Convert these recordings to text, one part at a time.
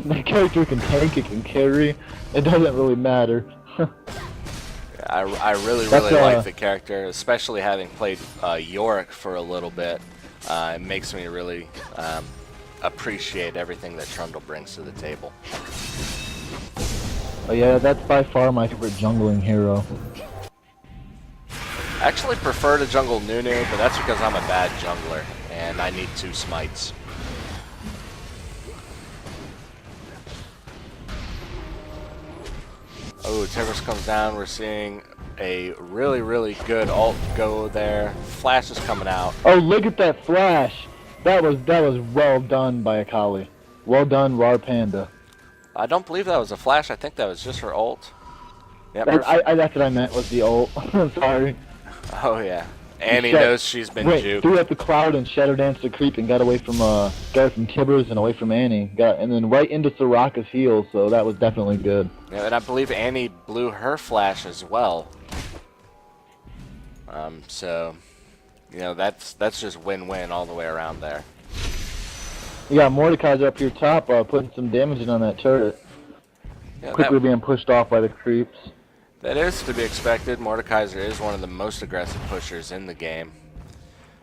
the character can tank, it can carry. It doesn't really matter. I really like the character, especially having played Yorick for a little bit. It makes me really appreciate everything that Trundle brings to the table. Oh yeah, that's by far my favorite jungling hero. I actually prefer to jungle Nunu, but that's because I'm a bad jungler, and I need 2 smites. Oh, Tigress comes down. We're seeing a really good ult go there. Flash is coming out. Oh, look at that flash! That was well done by Akali. Well done, Rar Panda. I don't believe that was a flash. I think that was just her ult. Yep, that's what I meant was the ult. Sorry. Oh yeah. Annie knows she's been juked. Threw up the cloud and shadow danced the creep and got away from Tibbers and away from Annie. And then right into Soraka's heel, so that was definitely good. Yeah, and I believe Annie blew her flash as well. So you know, that's just win-win all the way around there. Yeah, Mordekaiser up here top, putting some damage in on that turret. Yeah, quickly being pushed off by the creeps. That is to be expected. Mordekaiser is one of the most aggressive pushers in the game.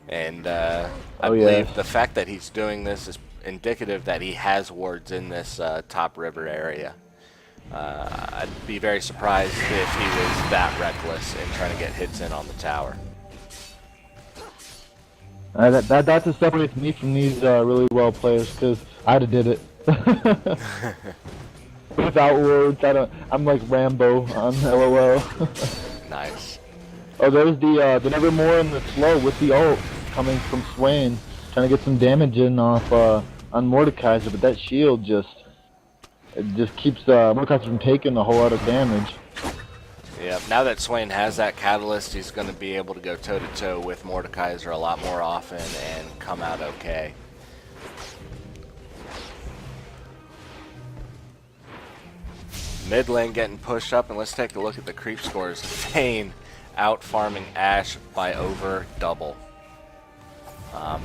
And I believe the fact that he's doing this is indicative that he has wards in this top river area. I'd be very surprised if he was that reckless in trying to get hits in on the tower. That's what separates me from these really well players, because I'd have did it. Without words, I'm like Rambo on LOL. Nice. Oh, there's the Nevermore and the slow with the ult coming from Swain, trying to get some damage in off on Mordekaiser, but that shield just keeps Mordekaiser from taking a whole lot of damage. Yeah, now that Swain has that catalyst, he's going to be able to go toe-to-toe with Mordekaiser a lot more often and come out okay. Mid lane getting pushed up, and let's take a look at the creep scores. Vayne out farming Ashe by over double. Oh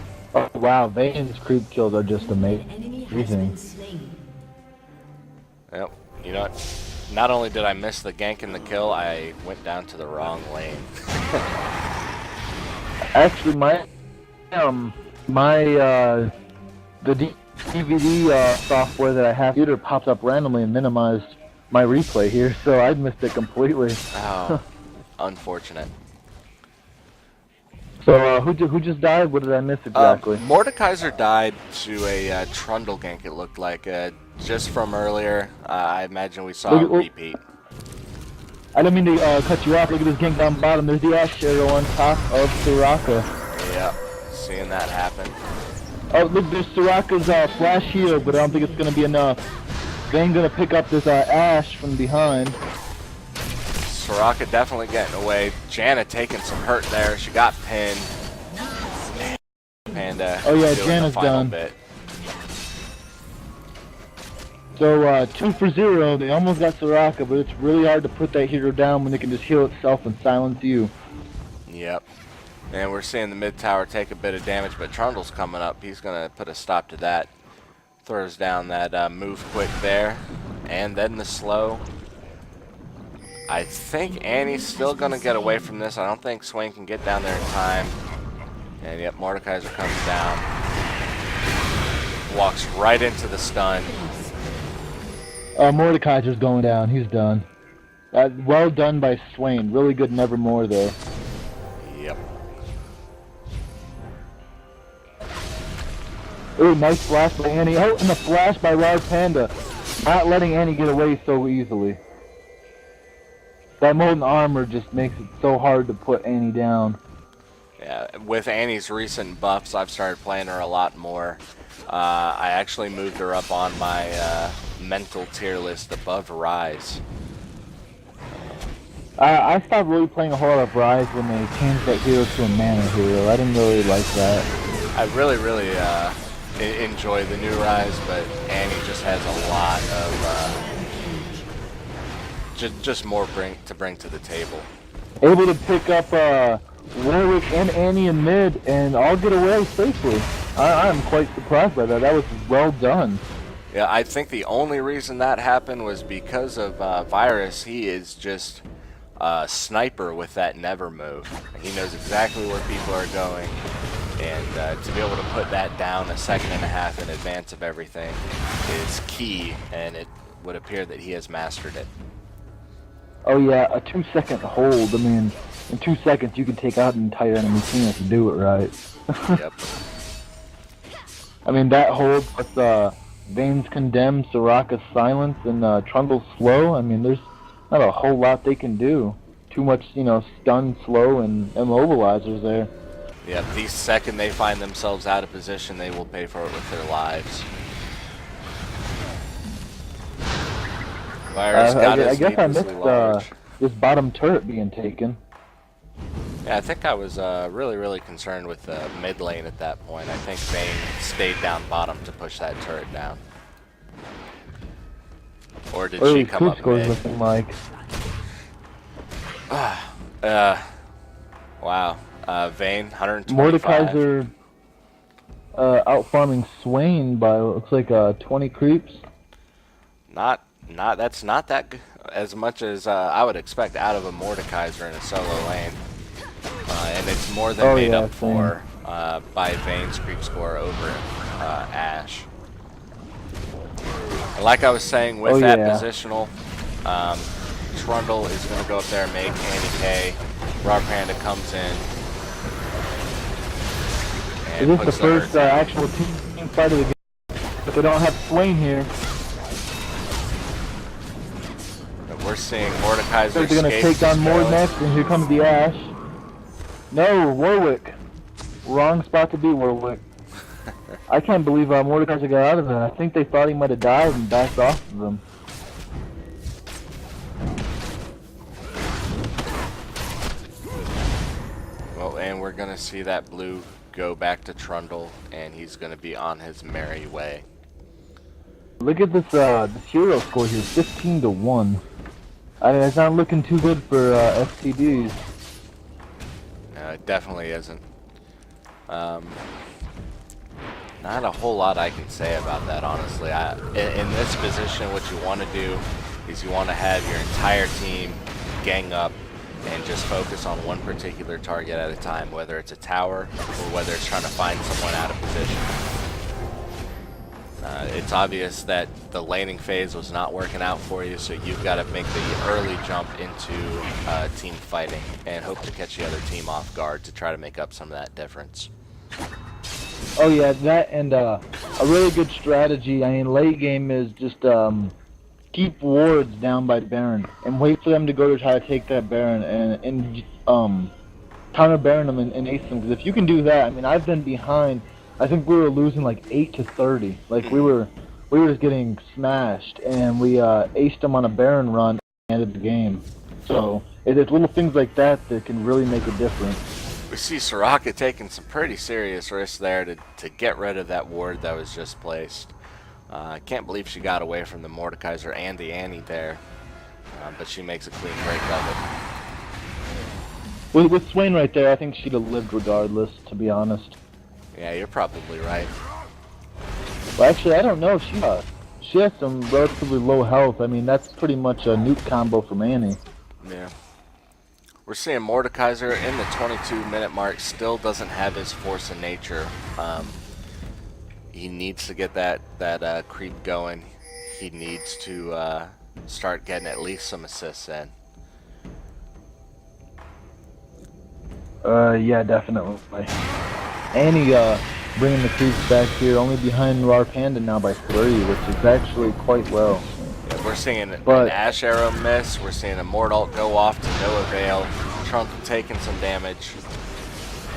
wow, Vayne's creep kills are just amazing. Yep, you know what? Not only did I miss the gank and the kill, I went down to the wrong lane. Actually, the DVD software that I have here popped up randomly and minimized my replay here, so I missed it completely. Oh, unfortunate. So who just died? What did I miss exactly? Mordekaiser died to a Trundle gank, it looked like, just from earlier. I imagine we saw a repeat. I don't mean to cut you off. Look at this gank down bottom. There's the Ashe arrow on top of Soraka. Yep, seeing that happen. Oh, look, there's Soraka's flash heal, but I don't think it's going to be enough. Vayne going to pick up this Ashe from behind. Soraka definitely getting away. Janna taking some hurt there. She got pinned. And oh yeah, Janna's done. Bit. So 2 for 0. They almost got Soraka, but it's really hard to put that hero down when it can just heal itself and silence you. Yep. And we're seeing the mid tower take a bit of damage, but Trundle's coming up. He's going to put a stop to that. Throws down that move quick there. And then the slow. I think Annie's still going to get away from this. I don't think Swain can get down there in time. And yep, Mordekaiser comes down. Walks right into the stun. Mordekaiser's going down. He's done. Well done by Swain. Really good Nevermore there. Yep. Ooh, nice flash by Annie. Oh, and the flash by Rar Panda. Not letting Annie get away so easily. That molten armor just makes it so hard to put Annie down. Yeah, with Annie's recent buffs, I've started playing her a lot more. I actually moved her up on my mental tier list above Rise. I stopped really playing a whole lot of Rise when they changed that hero to a mana hero. I didn't really like that. I really enjoy the new Rise, but Annie just has a lot of just more to bring to the table. Able to pick up Warwick and Annie in mid and all get away safely. I'm quite surprised by that. That was well done. Yeah, I think the only reason that happened was because of Virus. He is just a sniper with that never move. He knows exactly where people are going, and to be able to put that down a second and a half in advance of everything is key, and it would appear that he has mastered it. Oh yeah, a 2-second hold. I mean, in 2 seconds you can take out an entire enemy team if you do it right. Yep. I mean, that hold with Vayne's Condemn, Soraka's Silence, and Trundle's Slow. I mean, there's not a whole lot they can do. Too much, stun, slow, and immobilizers there. Yep, the second they find themselves out of position, they will pay for it with their lives. Virus got I us guess I needlessly missed large. this bottom turret being taken. Yeah, I think I was really concerned with the mid lane at that point. I think Vayne stayed down bottom to push that turret down. Or did she come up mid? Looking like. Wow. Vayne, 125. Mordekaiser out farming Swain by looks like 20 creeps. That's not that good, as much as I would expect out of a Mordekaiser in a solo lane. And it's more than made up for by Vayne's creep score over Ashe. And like I was saying, with that positional, Trundle is going to go up there and make Annie K. Raw Panda comes in. And is this the first actual team fight of the game? But they don't have Swain here. But we're seeing Mordekaiser. They're going to take on Mord next, and here comes the Ashe. No, Warwick. Wrong spot to be, Warwick. I can't believe Mordekaiser got out of there. I think they thought he might have died and backed off of them. Well, and we're going to see that blue go back to Trundle, and he's going to be on his merry way. Look at this hero score here, 15-1. I mean, it's not looking too good for STDs. No, it definitely isn't. Not a whole lot I can say about that, honestly. In this position, what you want to do is you want to have your entire team gang up and just focus on one particular target at a time, whether it's a tower or whether it's trying to find someone out of position. It's obvious that the laning phase was not working out for you, so you've got to make the early jump into team fighting and hope to catch the other team off guard to try to make up some of that difference. Oh yeah, that and a really good strategy. I mean, late game is just keep wards down by Baron and wait for them to go to try to take that Baron and counter Baron them and ace them. Because if you can do that, I mean, I've been behind. I think we were losing like 8-30. Like we were just getting smashed, and we aced them on a Baron run at the end of the game. So it's little things like that that can really make a difference. We see Soraka taking some pretty serious risks there to get rid of that ward that was just placed. I can't believe she got away from the Mordekaiser and the Annie there, but she makes a clean break of it. With Swain right there, I think she'd have lived regardless, to be honest. Yeah, you're probably right. Well, actually, I don't know. She has some relatively low health. I mean, that's pretty much a nuke combo from Annie. Yeah. We're seeing Mordekaiser in the 22-minute mark still doesn't have his force of nature. He needs to get that creep going. He needs to start getting at least some assists in. Yeah, definitely. Annie bringing the creeps back here, only behind Raw Panda now by 3, which is actually quite well. Yeah, we're seeing an Ashe arrow miss. We're seeing a Mordalt go off to no avail. Trunk taking some damage.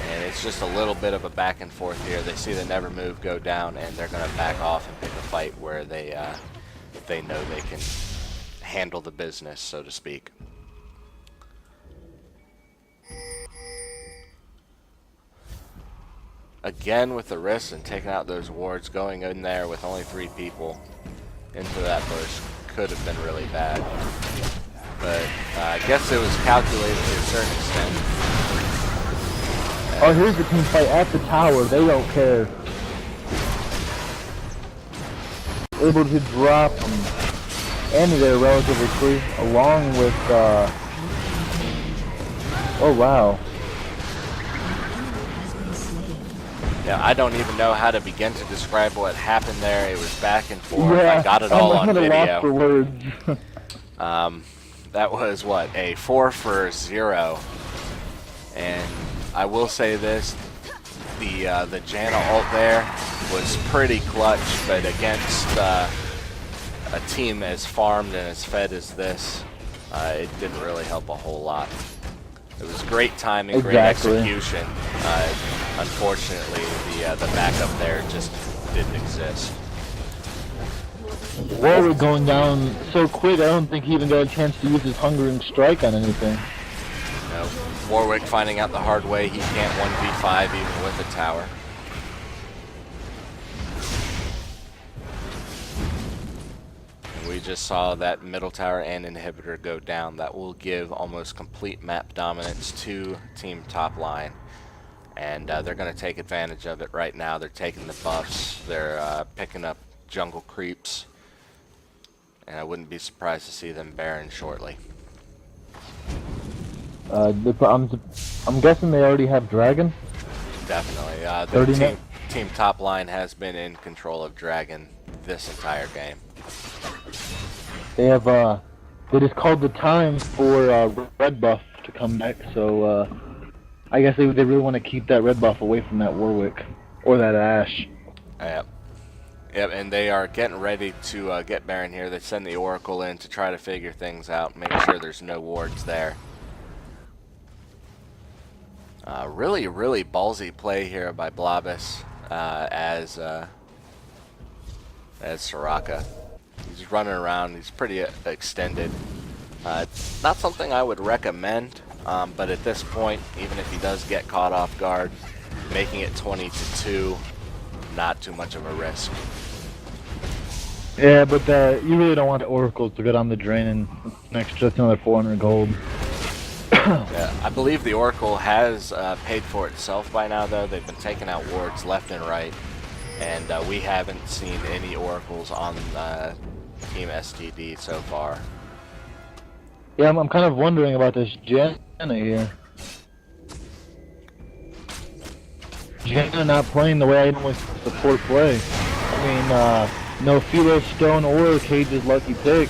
And it's just a little bit of a back and forth here. They see the never move go down, and they're going to back off and pick a fight where they know they can handle the business, so to speak. Again with the risks and taking out those wards, going in there with only 3 people into that bush could have been really bad. But I guess it was calculated to a certain extent. Oh, here's the team fight at the tower. They don't care. able to drop Annie there relatively quickly, along with, oh wow. Yeah, I don't even know how to begin to describe what happened there. It was back and forth. I got it all on I'm at a loss for video. words. That was what, a 4 for 0. And I will say this, the Janna ult there was pretty clutch, but against a team as farmed and as fed as this, it didn't really help a whole lot. It was great timing, great execution. Unfortunately, the backup there just didn't exist. Well, we're going down so quick, I don't think he even got a chance to use his Hungering Strike on anything. No, Warwick finding out the hard way he can't 1v5 even with a tower. And we just saw that middle tower and inhibitor go down. That will give almost complete map dominance to Team Topline. And they're going to take advantage of it right now. They're taking the buffs. They're picking up jungle creeps. And I wouldn't be surprised to see them Baron shortly. I'm guessing they already have Dragon? Definitely. The team Topline has been in control of Dragon this entire game. They have, they just called the time for red buff to come back, so I guess they really want to keep that red buff away from that Warwick, or that Ashe. Yep. Yep, and they are getting ready to get Baron here. They send the Oracle in to try to figure things out, make sure there's no wards there. Really, really ballsy play here by Blobus as Soraka. He's running around. He's pretty extended. Not something I would recommend, but at this point, even if he does get caught off guard, making it 20-2, not too much of a risk. Yeah, but you really don't want the Oracle to get on the drain and just another 400 gold. Yeah, I believe the Oracle has paid for itself by now, though. They've been taking out wards left and right, and we haven't seen any Oracles on Team STD so far. Yeah, I'm kind of wondering about this Janna here. Janna not playing the way I normally support play. I mean, no Philo Stone or Cage's lucky pick.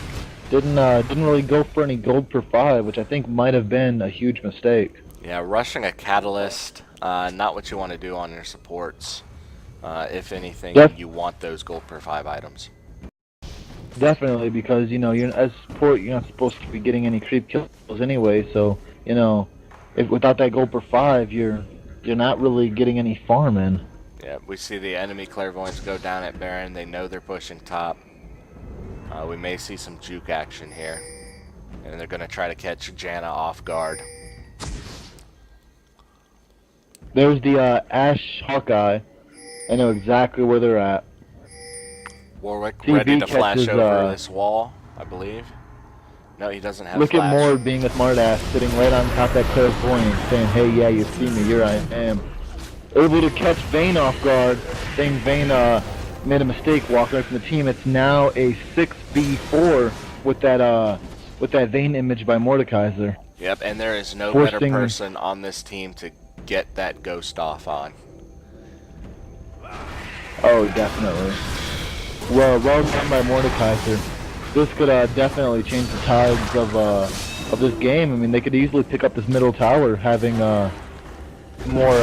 Didn't really go for any gold per 5, which I think might have been a huge mistake. Yeah, rushing a Catalyst, not what you want to do on your supports. If anything, you want those gold per 5 items. Definitely, because you're as support, you're not supposed to be getting any creep kills anyway. So if without that gold per 5, you're not really getting any farm in. Yeah, we see the enemy clairvoyants go down at Baron. They know they're pushing top. We may see some juke action here, and they're going to try to catch Janna off guard. There's the Ashe Hawkeye. I know exactly where they're at. Warwick TB ready to flash catches, over this wall, I believe. No, he doesn't have Look flash. at Mord being a smartass, sitting right on top of that clairvoyant, saying, "Hey, yeah, you see me, here I am." Able to catch Vayne off guard, saying Vayne made a mistake walking away from the team. It's now a 6v4 with that Vayne image by Mordekaiser. Yep, and there is no better person on this team to get that ghost off on. Oh, definitely. Well done by Mordekaiser. This could definitely change the tides of this game. I mean, they could easily pick up this middle tower, having more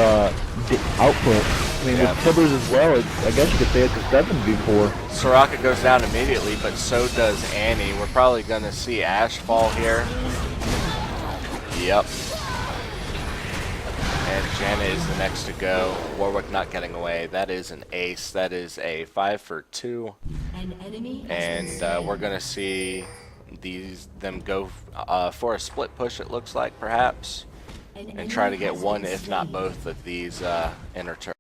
output. I mean, with Tibbers as well, I guess you could say it's a 7v4. Soraka goes down immediately, but so does Annie. We're probably going to see Ashe fall here. Yep. And Janna is the next to go. Warwick not getting away. That is an ace. That is a 5 for 2. And we're going to see them go for a split push, it looks like, perhaps. And try to get one, if not both, of these inner turrets.